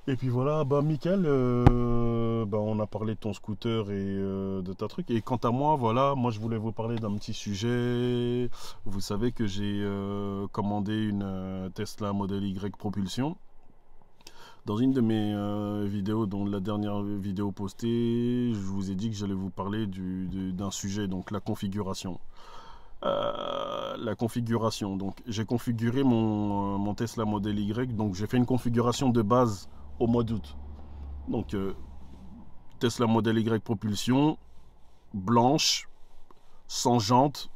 Et puis voilà, bah Mickaël, bah, on a parlé de ton scooter et de ta truc. Et quant à moi, voilà, moi je voulais vous parler d'un petit sujet. Vous savez que j'ai commandé une Tesla Model Y propulsion. Dans une de mes vidéos, dont la dernière vidéo postée, je vous ai dit que j'allais vous parler d'un sujet, donc la configuration. La configuration, donc j'ai configuré mon Tesla Model Y, donc j'ai fait une configuration de base au mois d'août. Donc Tesla Model Y propulsion, blanche, sans jante,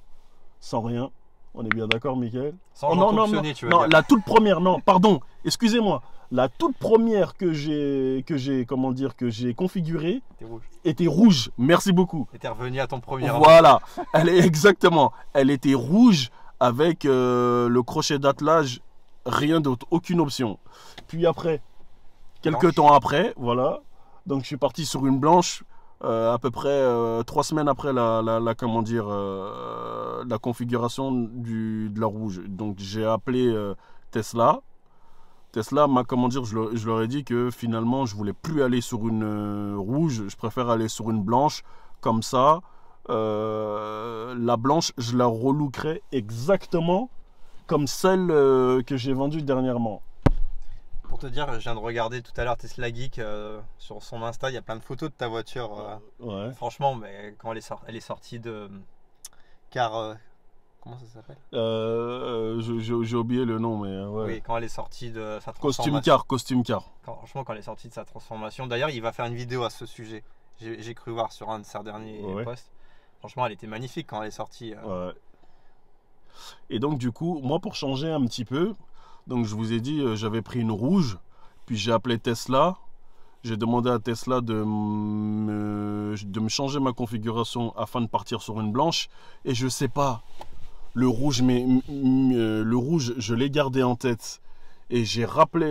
sans rien. On est bien d'accord, Michael? Sans Oh jante non, non, non, optionnée, tu veux non, dire. la toute première, non, pardon, excusez-moi. La toute première comment dire, que j'ai configurée T'es rouge. était rouge. Merci beaucoup. Et t'es revenu à ton premier amour. Voilà, elle est exactement. Elle était rouge avec le crochet d'attelage, rien d'autre, aucune option. Puis après, quelques Blanche. temps après, voilà. Donc je suis parti sur une blanche, à peu près 3 semaines après comment dire, la configuration de la rouge. Donc j'ai appelé Tesla. Tesla m'a, comment dire, je leur ai dit que finalement je voulais plus aller sur une rouge, je préfère aller sur une blanche. Comme ça, la blanche, je la relookerai exactement comme celle que j'ai vendue dernièrement. Pour te dire, je viens de regarder tout à l'heure Tesla Geek sur son Insta. Il y a plein de photos de ta voiture. Ouais. Franchement, mais quand elle est sortie de. Car. Comment ça s'appelle? J'ai oublié le nom, mais ouais. Oui, quand elle est sortie de sa Costume transformation. car, costume car. Franchement, quand elle est sortie de sa transformation. D'ailleurs, il va faire une vidéo à ce sujet. J'ai cru voir sur un de ses derniers Ouais. posts. Franchement, elle était magnifique quand elle est sortie. Ouais. Et donc du coup, moi pour changer un petit peu, donc je vous ai dit, j'avais pris une rouge, puis j'ai appelé Tesla. J'ai demandé à Tesla de me changer ma configuration afin de partir sur une blanche. Et je sais pas, le rouge, le rouge, je l'ai gardé en tête. Et j'ai rappelé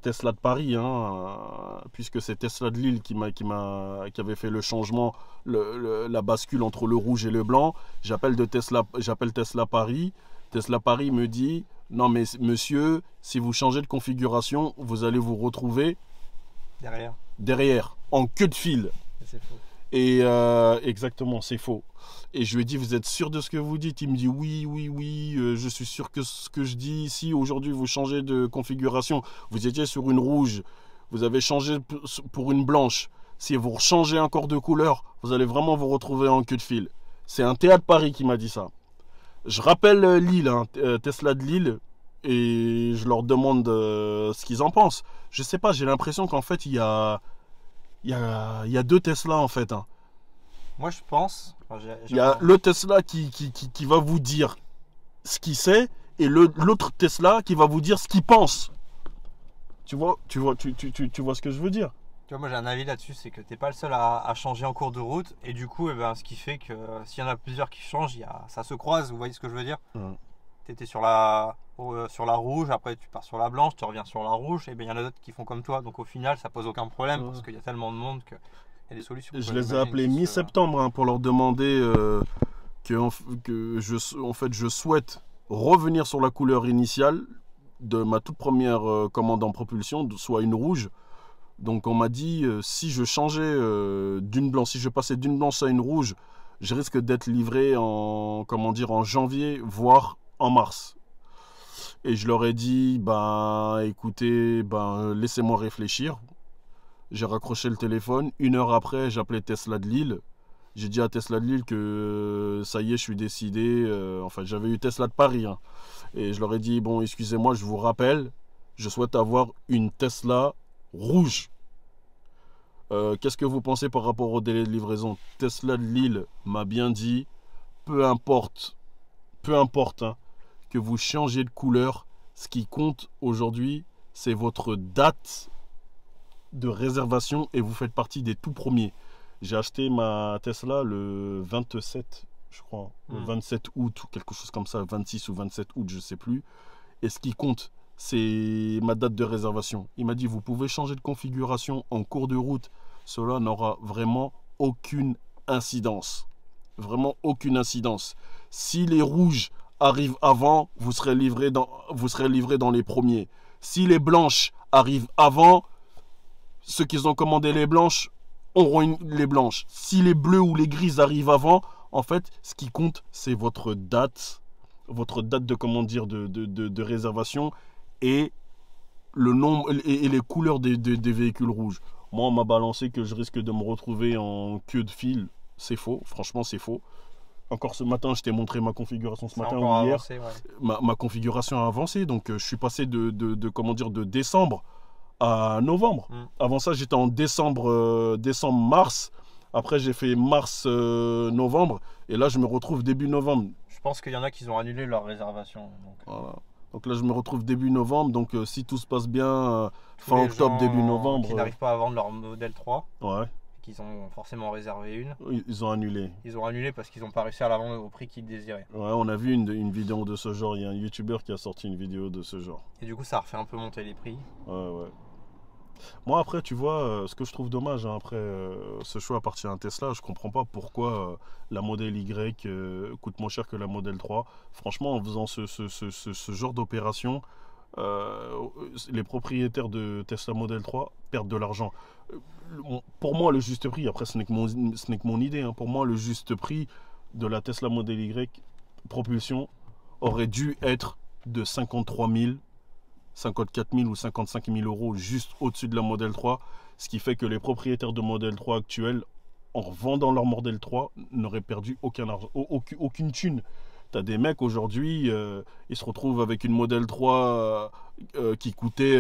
Tesla de Paris, hein, puisque c'est Tesla de Lille qui avait fait le changement, la bascule entre le rouge et le blanc. J'appelle Tesla Paris. Tesla Paris me dit, non mais monsieur, si vous changez de configuration, vous allez vous retrouver Derrière. en queue de fil. C'est faux. Et exactement, c'est faux. Et je lui ai dit, vous êtes sûr de ce que vous dites? Il me dit, oui, oui, oui, je suis sûr que ce que je dis ici, aujourd'hui, vous changez de configuration. Vous étiez sur une rouge, vous avez changé pour une blanche. Si vous changez encore de couleur, vous allez vraiment vous retrouver en queue de fil. C'est un Théâtre Paris qui m'a dit ça. Je rappelle Lille, hein, Tesla de Lille, et je leur demande ce qu'ils en pensent. Je sais pas, j'ai l'impression qu'en fait, il y a deux Tesla en fait, hein. Moi, je pense. Il y a le Tesla qui va vous dire ce qu'il sait et l'autre Tesla qui va vous dire ce qu'il pense. Tu vois ce que je veux dire? Tu vois, moi j'ai un avis là-dessus, c'est que t'es pas le seul à changer en cours de route, et du coup, eh ben, ce qui fait que s'il y en a plusieurs qui changent, ça se croise, vous voyez ce que je veux dire? T'étais sur la rouge, après tu pars sur la blanche, tu reviens sur la rouge, et bien il y en a d'autres qui font comme toi, donc au final ça pose aucun problème, parce qu'il y a tellement de monde qu'il y a des solutions. Je quoi, les ai j'imagine, appelés qui se- mi-septembre, hein, pour leur demander que en fait, je souhaite revenir sur la couleur initiale de ma toute première commande en propulsion, soit une rouge. Donc on m'a dit, si je changeais d'une blanche, si je passais d'une blanche à une rouge, je risque d'être livré en, comment dire, en janvier, voire en mars. Et je leur ai dit, ben écoutez, ben laissez-moi réfléchir. J'ai raccroché le téléphone. 1 heure après, j'appelais Tesla de Lille. J'ai dit à Tesla de Lille que ça y est, je suis décidé. Enfin, j'avais eu Tesla de Paris, hein. Et je leur ai dit, bon, excusez-moi, je vous rappelle, je souhaite avoir une Tesla rouge. Qu'est-ce que vous pensez par rapport au délai de livraison? Tesla de Lille m'a bien dit, peu importe, hein, que vous changez de couleur, ce qui compte aujourd'hui, c'est votre date de réservation et vous faites partie des tout premiers. J'ai acheté ma Tesla le 27, je crois, le 27 août ou quelque chose comme ça, 26 ou 27 août, je sais plus. Et ce qui compte, c'est ma date de réservation. Il m'a dit, vous pouvez changer de configuration en cours de route. Cela n'aura vraiment aucune incidence. Vraiment aucune incidence. Si les rouges arrivent avant, vous serez livré dans les premiers. Si les blanches arrivent avant, ceux qui ont commandé les blanches auront les blanches. Si les bleus ou les grises arrivent avant, en fait, ce qui compte, c'est votre date de, comment dire, de réservation et le nombre et les couleurs des véhicules rouges. Moi, on m'a balancé que je risque de me retrouver en queue de file. C'est faux, franchement, c'est faux. Encore ce matin, je t'ai montré ma configuration ce matin ou hier. Avancé, ouais. Ma configuration a avancé, donc je suis passé comment dire, de décembre à novembre. Avant ça, j'étais en décembre-mars. Après, j'ai fait mars-novembre. Et là, je me retrouve début novembre. Je pense qu'il y en a qui ont annulé leur réservation. Donc, voilà. Donc là, je me retrouve début novembre. Donc, si tout se passe bien, fin octobre, début novembre. Qui n'arrivent pas à vendre leur modèle 3. Ouais. Qu'ils ont forcément réservé une. Ils ont annulé. Ils ont annulé parce qu'ils n'ont pas réussi à la vendre au prix qu'ils désiraient. Ouais, on a vu une vidéo de ce genre. Il y a un YouTuber qui a sorti une vidéo de ce genre. Et du coup, ça a refait un peu monter les prix. Ouais. Moi, après, tu vois, ce que je trouve dommage, hein, après, ce choix appartient à Tesla. Je comprends pas pourquoi la modèle Y coûte moins cher que la modèle 3. Franchement, en faisant ce genre d'opération, les propriétaires de Tesla Model 3 perdent de l'argent. Pour moi, le juste prix, après, ce n'est que mon idée, hein, pour moi, le juste prix de la Tesla Model Y propulsion aurait dû être de 53 000, 54 000 ou 55 000 euros juste au-dessus de la Model 3, ce qui fait que les propriétaires de Model 3 actuels, en vendant leur Model 3, n'auraient perdu aucun argent, aucune thune. T'as des mecs aujourd'hui, ils se retrouvent avec une Model 3 qui coûtait,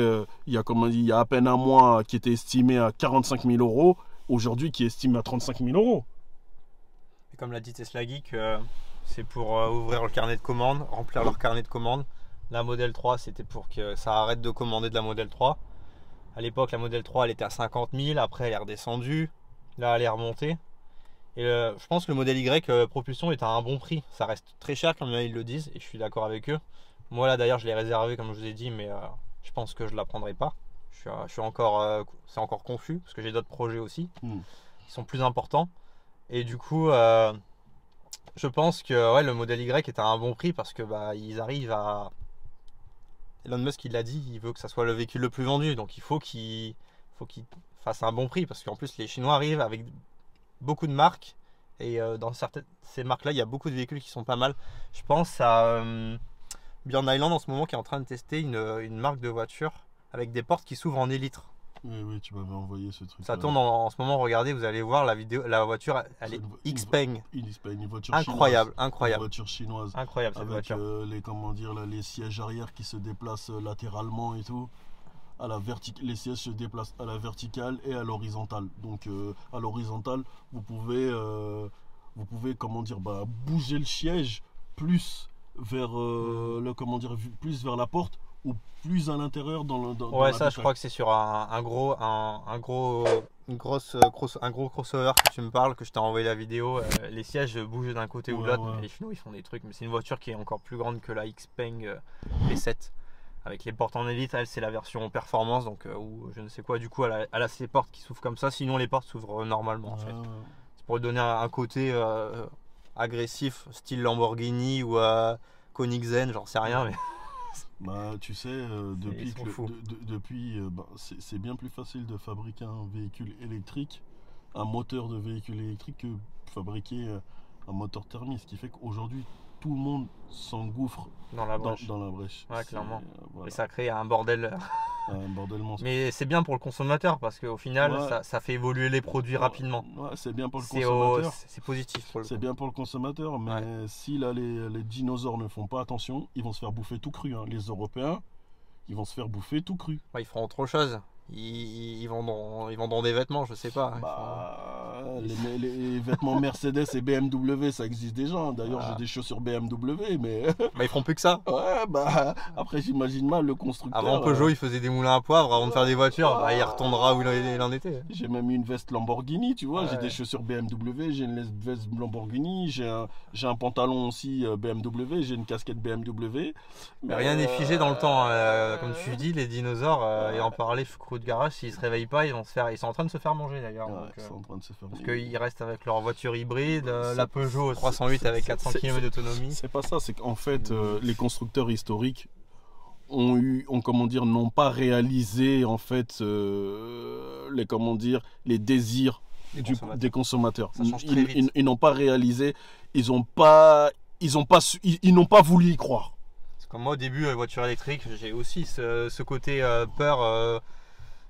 il y a à peine un mois, qui était estimée à 45 000 euros, aujourd'hui qui est estimée à 35 000 euros. Et comme l'a dit Tesla Geek, c'est pour ouvrir le carnet de commandes, remplir leur carnet de commandes. La Model 3, c'était pour que ça arrête de commander de la Model 3. À l'époque, la Model 3, elle était à 50 000, après elle est redescendue, là elle est remontée. Et je pense que le modèle Y propulsion est à un bon prix. Ça reste très cher comme ils le disent et je suis d'accord avec eux. Moi là d'ailleurs je l'ai réservé comme je vous ai dit, mais je pense que je la prendrai pas. Je suis encore, c'est encore confus parce que j'ai d'autres projets aussi qui sont plus importants. Et du coup, je pense que ouais, le modèle Y est à un bon prix parce que ils arrivent à. Elon Musk il l'a dit, il veut que ça soit le véhicule le plus vendu, donc il faut qu'il fasse un bon prix parce qu'en plus les Chinois arrivent avec beaucoup de marques et dans certaines ces marques là il y a beaucoup de véhicules qui sont pas mal. Je pense à Beyond Island en ce moment qui est en train de tester une marque de voiture avec des portes qui s'ouvrent en élytre. Oui, tu m'avais envoyé ce truc. Ça tourne en ce moment, regardez, vous allez voir la vidéo, la voiture elle est Xpeng. Une voiture incroyable, chinoise. incroyable. Une voiture chinoise. Incroyable cette avec voiture. les sièges arrière qui se déplacent latéralement et tout. Les sièges se déplacent à la verticale et à l'horizontale. Donc à l'horizontale, vous pouvez comment dire, bouger le siège plus vers plus vers la porte ou plus à l'intérieur dans ouais, la ça je crois que c'est sur un gros crossover que tu me parles, que je t'ai envoyé la vidéo. Les sièges bougent d'un côté ou de l'autre. Ouais. Les Chinois ils font des trucs, mais c'est une voiture qui est encore plus grande que la Xpeng P7. Avec les portes en élite, elle c'est la version performance, donc ou je ne sais quoi, du coup elle a ses portes qui s'ouvrent comme ça, sinon les portes s'ouvrent normalement en fait. C'est pour lui donner un côté agressif, style Lamborghini ou Koenigsegg, j'en sais rien. Mais... tu sais, c'est bien plus facile de fabriquer un véhicule électrique, un moteur de véhicule électrique que fabriquer un moteur thermique, ce qui fait qu'aujourd'hui tout le monde s'engouffre dans la brèche. Ouais, clairement. Voilà. Et ça crée un bordel. Un bordel monstre. Mais c'est bien pour le consommateur parce qu'au final, ça fait évoluer les produits rapidement. Ouais, c'est bien pour le consommateur. C'est positif pour le C'est bien pour le consommateur, mais si là les dinosaures ne font pas attention, ils vont se faire bouffer tout cru. Hein. Les Européens, ils vont se faire bouffer tout cru. Ouais, ils feront autre chose. Ils vendront des vêtements, je sais pas. Les vêtements Mercedes et BMW, ça existe déjà. Hein. D'ailleurs, j'ai des chaussures BMW, mais. Ils feront plus que ça. Ouais, après, j'imagine mal le constructeur. Avant Peugeot, il faisait des moulins à poivre avant de faire des voitures. Il retournera où il en était. J'ai même eu une veste Lamborghini, tu vois. J'ai des chaussures BMW, j'ai une veste Lamborghini, j'ai un pantalon aussi BMW, j'ai une casquette BMW. Mais rien n'est figé dans le temps. Comme tu dis, les dinosaures, et en parler, de garage, s'ils se réveillent pas, ils sont en train de se faire manger d'ailleurs. Ils sont en train de se faire parce qu'ils restent avec leur voiture hybride, la Peugeot 308 avec 400 km d'autonomie. C'est pas ça, c'est qu'en fait les constructeurs historiques n'ont pas réalisé en fait comment dire, les désirs des consommateurs. Ça change très vite. Ils n'ont pas réalisé, ils n'ont pas voulu y croire. C'est comme moi au début, la voiture électrique, j'ai aussi ce côté peur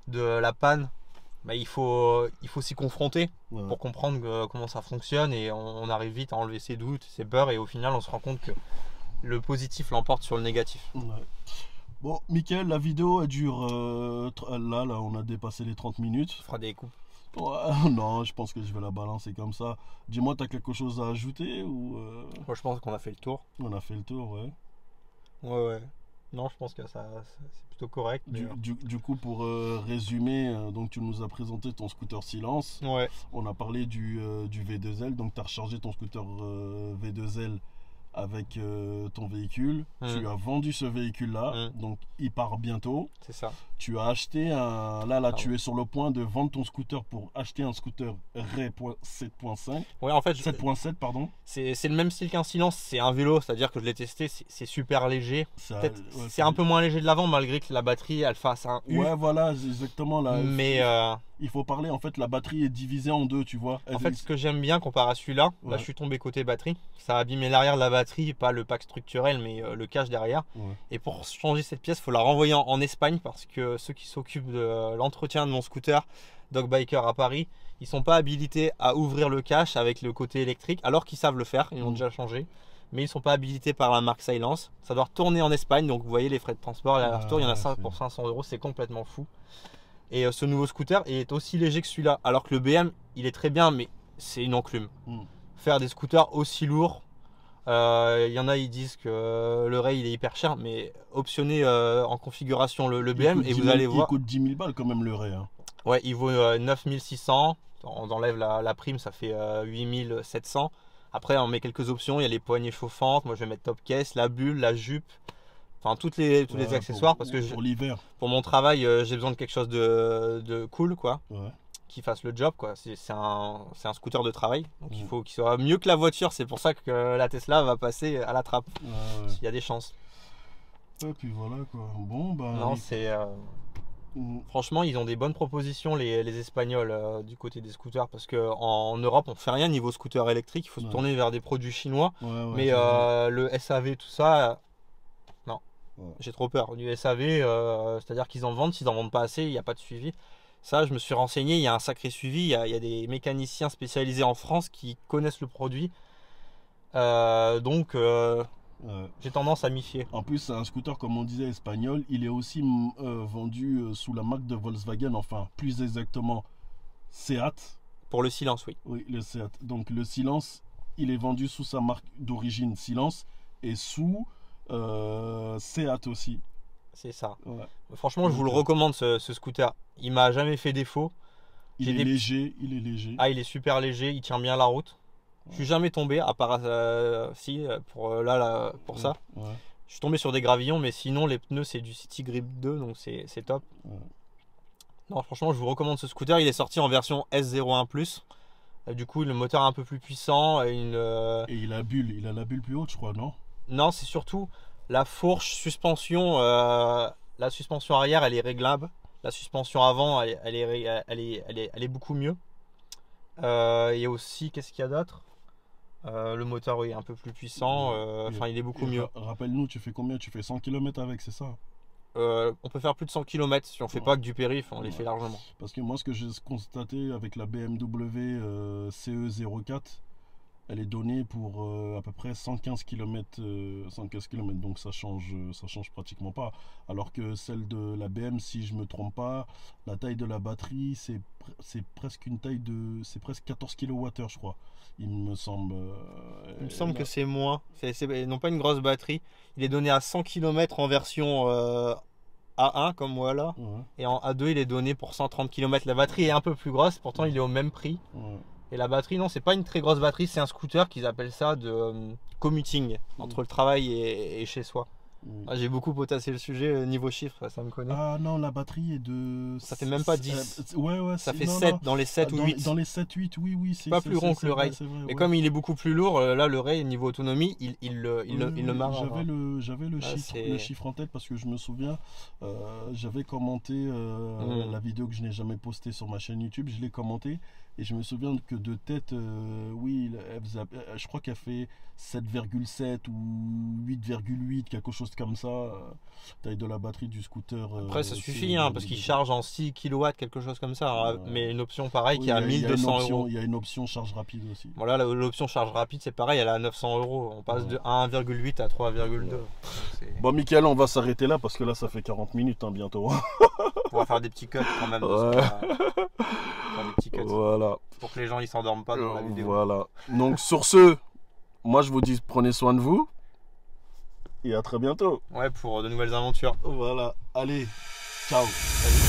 de la panne. Bah, il faut s'y confronter pour comprendre comment ça fonctionne, et on arrive vite à enlever ses doutes, ses peurs, et au final on se rend compte que le positif l'emporte sur le négatif. Ouais. Bon, Mickaël, la vidéo elle dure là on a dépassé les 30 minutes. On fera des coupes. Ouais, non, je pense que je vais la balancer comme ça. Dis-moi, t'as quelque chose à ajouter ou Moi je pense qu'on a fait le tour. On a fait le tour, ouais. Ouais. Non, je pense que c'est plutôt correct. Du coup, pour résumer, donc tu nous as présenté ton scooter Silence. Ouais. On a parlé du V2L, donc tu as rechargé ton scooter V2L avec ton véhicule. Tu as vendu ce véhicule-là, donc il part bientôt. C'est ça. Tu as acheté un... Là, tu es sur le point de vendre ton scooter pour acheter un scooter Ray 7.5. Ouais, en fait, 7.7, pardon. C'est le même style qu'un Silence, c'est un vélo, c'est-à-dire que je l'ai testé, c'est super léger. C'est un peu moins léger de l'avant, malgré que la batterie, elle fasse un U. Ouais, voilà, exactement. Là, mais il faut parler, en fait, la batterie est divisée en deux, tu vois. En fait, ce que j'aime bien comparé à celui-là, là je suis tombé côté batterie, ça a abîmé l'arrière de la batterie, pas le pack structurel, mais le cache derrière. Et pour changer cette pièce, il faut la renvoyer en Espagne, parce que ceux qui s'occupent de l'entretien de mon scooter Dog Biker à Paris, ils sont pas habilités à ouvrir le cache avec le côté électrique, alors qu'ils savent le faire, ils l'ont déjà changé. Mais ils sont pas habilités par la marque Silence. Ça doit retourner en Espagne, donc vous voyez les frais de transport et l'aller-retour, il y en a ça pour 500 €, c'est complètement fou. Et ce nouveau scooter il est aussi léger que celui-là, alors que le BM il est très bien, mais c'est une enclume. Faire des scooters aussi lourds, il y en a ils disent que le Ray il est hyper cher, mais optionnez en configuration le BM et vous allez voir. Il coûte 10 000 balles quand même le Ray. Hein. Ouais, il vaut 9600, on enlève la prime, ça fait 8700. Après on met quelques options, il y a les poignées chauffantes, moi je vais mettre top case, la bulle, la jupe. Enfin, tous les accessoires, parce que pour l'hiver, pour mon travail, j'ai besoin de quelque chose de cool, quoi, qui fasse le job, quoi. C'est un scooter de travail, donc il faut qu'il soit mieux que la voiture. C'est pour ça que la Tesla va passer à la trappe. Il y a des chances. Et puis voilà, quoi. Bon, bah. Non, c'est. Franchement, ils ont des bonnes propositions, les Espagnols, du côté des scooters, parce qu'en Europe, on fait rien niveau scooter électrique. Il faut se tourner vers des produits chinois. Mais le SAV, tout ça. J'ai trop peur du SAV, c'est-à-dire qu'ils en vendent, s'ils en vendent pas assez, il n'y a pas de suivi. Ça, je me suis renseigné, il y a un sacré suivi, il y a des mécaniciens spécialisés en France qui connaissent le produit. Donc, j'ai tendance à m'y fier. En plus, c'est un scooter, comme on disait, espagnol. Il est aussi vendu sous la marque de Volkswagen, enfin, plus exactement, Seat. Pour le Silence, oui. Oui, le Seat. Donc, le Silence, il est vendu sous sa marque d'origine Silence et sous... Seat aussi. C'est ça. Franchement, je vous le recommande, ce scooter. Il m'a jamais fait défaut. Il est léger. Ah, il est super léger, il tient bien la route. Je suis jamais tombé, à part pour ça. Je suis tombé sur des gravillons, mais sinon les pneus c'est du City Grip 2, donc c'est top. Non, franchement, je vous recommande ce scooter. Il est sorti en version S01 Plus. Du coup, le moteur est un peu plus puissant. Et il a la bulle plus haute, je crois, non? Non, c'est surtout la fourche suspension. La suspension arrière, elle est réglable. La suspension avant, elle est beaucoup mieux. Il y a aussi, qu'est-ce qu'il y a d'autre? Le moteur, oui, est un peu plus puissant. Enfin, il est beaucoup mieux. Rappelle-nous, tu fais combien? Tu fais 100 km avec, c'est ça? On peut faire plus de 100 km si on fait pas que du périph', on les fait largement. Parce que moi, ce que j'ai constaté avec la BMW CE04, elle est donnée pour à peu près 115 km, donc ça change pratiquement pas. Alors que celle de la BM, si je me trompe pas, la taille de la batterie, c'est presque une taille de... C'est presque 14 kWh, je crois. Il me semble que c'est moins. Non pas une grosse batterie. Il est donné à 100 km en version A1, comme moi là. Et en A2, il est donné pour 130 km. La batterie est un peu plus grosse, pourtant il est au même prix. Et la batterie, non, c'est pas une très grosse batterie, c'est un scooter qu'ils appellent ça de commuting entre le travail et chez soi. Ah, j'ai beaucoup potassé le sujet niveau chiffres, ça me connaît. Ah non, la batterie est de... Ça fait même pas 10. Ouais, ça fait non, 7, non. dans les 7 ou 8. Dans les 7-8, oui. C'est pas plus rond que le Ray. Mais comme il est beaucoup plus lourd, là, le Ray, niveau autonomie, il le marre. J'avais le chiffre en tête parce que je me souviens, j'avais commenté la vidéo que je n'ai jamais postée sur ma chaîne YouTube, je l'ai commenté et je me souviens que de tête, oui, je crois qu'elle fait 7,7 ou 8,8, quelque chose comme ça, taille de la batterie du scooter. Après, ça suffit, parce qu'il charge en 6 kW, quelque chose comme ça. Mais une option pareille qui est à 1200 €. Il y a une option charge rapide aussi. Voilà, l'option charge rapide, c'est pareil, elle est à 900 €. On passe de 1,8 à 3,2. Bon, Mickaël, on va s'arrêter là parce que là, ça fait 40 minutes bientôt. On va faire des petits cuts quand même. Faire des petits cuts. Voilà. Pour que les gens ils s'endorment pas dans la vidéo. Voilà. Donc sur ce, moi je vous dis prenez soin de vous et à très bientôt. Ouais, pour de nouvelles aventures. Voilà. Allez, ciao. Salut.